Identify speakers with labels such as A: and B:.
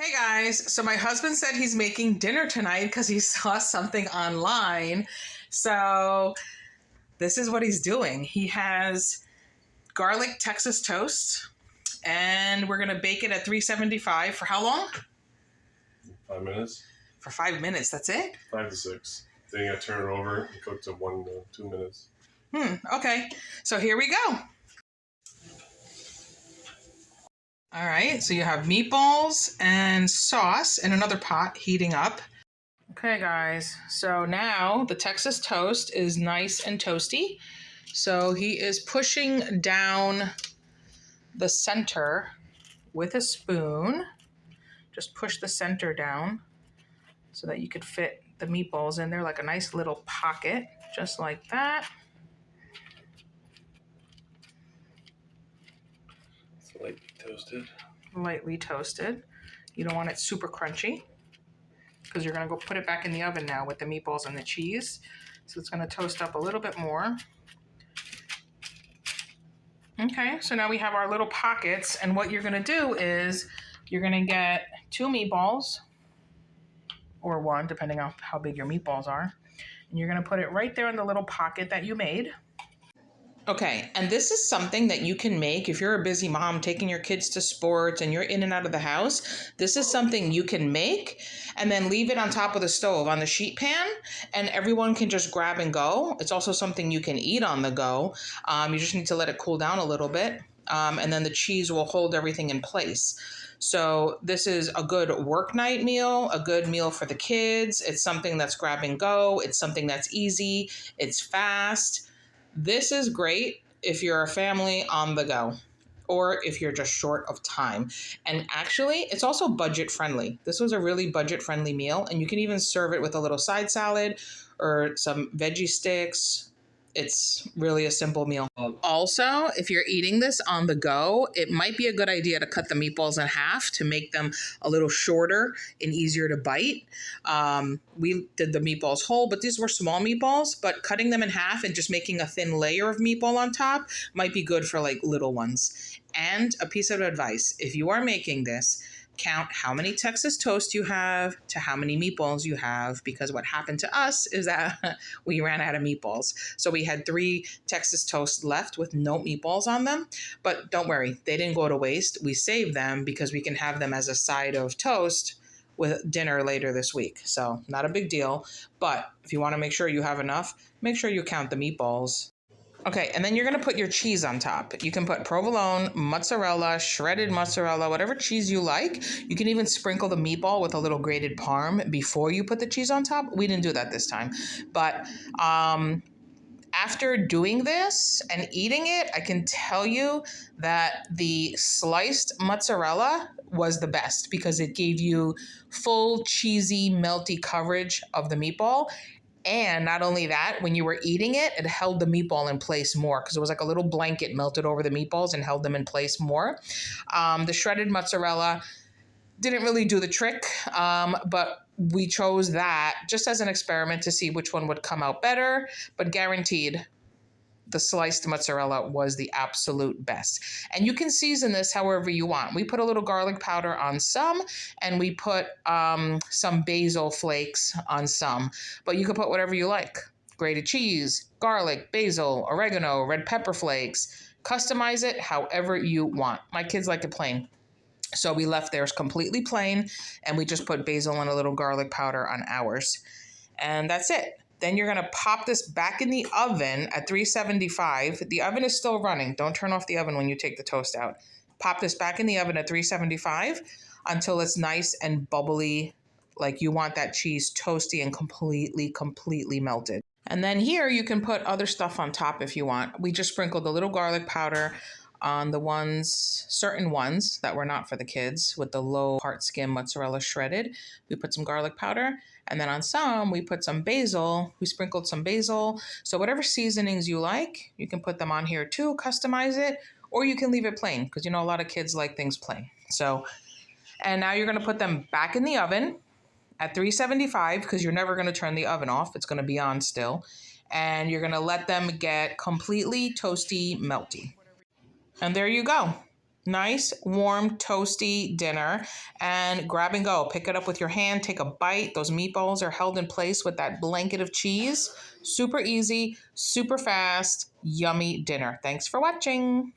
A: Hey guys, so my husband said he's making dinner tonight because he saw something online. So this is what he's doing. He has garlic Texas toast and we're going to bake it at 375 for how long?
B: 5 minutes.
A: For 5 minutes, that's it?
B: 5 to 6. Then you gotta turn it over and cook to 1 to 2 minutes.
A: Okay. So here we go. All right, so you have meatballs and sauce in another pot heating up. Okay, guys, so now the Texas toast is nice and toasty. So he is pushing down the center with a spoon. Just push the center down so that you could fit the meatballs in there like a nice little pocket, just like that.
B: It's lightly toasted.
A: Lightly toasted. You don't want it super crunchy because you're gonna go put it back in the oven now with the meatballs and the cheese. So it's gonna toast up a little bit more. Okay, so now we have our little pockets, and what you're gonna do is you're gonna get 2 meatballs, or 1, depending on how big your meatballs are, and you're gonna put it right there in the little pocket that you made. Okay, and this is something that you can make if you're a busy mom taking your kids to sports and you're in and out of the house. This is something you can make and then leave it on top of the stove on the sheet pan, and everyone can just grab and go. It's also something you can eat on the go. You just need to let it cool down a little bit, and then the cheese will hold everything in place. So this is a good work night meal, a good meal for the kids. It's something that's grab and go. It's something that's easy. It's fast. This is great if you're a family on the go or if you're just short of time. And actually, it's also budget friendly. This was a really budget friendly meal, and you can even serve it with a little side salad or some veggie sticks. It's really a simple meal. Also, if you're eating this on the go, it might be a good idea to cut the meatballs in half to make them a little shorter and easier to bite. We did the meatballs whole, but these were small meatballs, but cutting them in half and just making a thin layer of meatball on top might be good for like little ones. And a piece of advice, if you are making this, count how many Texas toast you have to how many meatballs you have, because what happened to us is that we ran out of meatballs. So we had 3 Texas toasts left with no meatballs on them. But don't worry, they didn't go to waste. We saved them because we can have them as a side of toast with dinner later this week. So not a big deal. But if you want to make sure you have enough, make sure you count the meatballs. Okay, and then you're gonna put your cheese on top. You can put provolone, mozzarella, shredded mozzarella, whatever cheese you like. You can even sprinkle the meatball with a little grated parm before you put the cheese on top. We didn't do that this time. But after doing this and eating it, I can tell you that the sliced mozzarella was the best because it gave you full cheesy, melty coverage of the meatball. And not only that, when you were eating it, it held the meatball in place more because it was like a little blanket melted over the meatballs and held them in place more. The shredded mozzarella didn't really do the trick, but we chose that just as an experiment to see which one would come out better, but guaranteed the sliced mozzarella was the absolute best. And you can season this however you want. We put a little garlic powder on some, and we put some basil flakes on some, but you can put whatever you like. Grated cheese, garlic, basil, oregano, red pepper flakes. Customize it however you want. My kids like it plain. So we left theirs completely plain, and we just put basil and a little garlic powder on ours. And that's it. Then you're going to pop this back in the oven at 375. The oven is still running. Don't turn off the oven when you take the toast out. Pop this back in the oven at 375 until it's nice and bubbly, like you want that cheese toasty and completely melted. And then here you can put other stuff on top if you want. We just sprinkled a little garlic powder on the certain ones that were not for the kids with the low part skim mozzarella shredded. We put some garlic powder, and then on some we put some basil. We sprinkled some basil. So whatever seasonings you like, you can put them on here too, customize it, or you can leave it plain because a lot of kids like things plain. So, and now you're going to put them back in the oven at 375 because you're never going to turn the oven off. It's going to be on still. And you're going to let them get completely toasty, melty. And there you go. Nice, warm, toasty dinner, and grab and go. Pick it up with your hand, take a bite. Those meatballs are held in place with that blanket of cheese. Super easy, super fast, yummy dinner. Thanks for watching.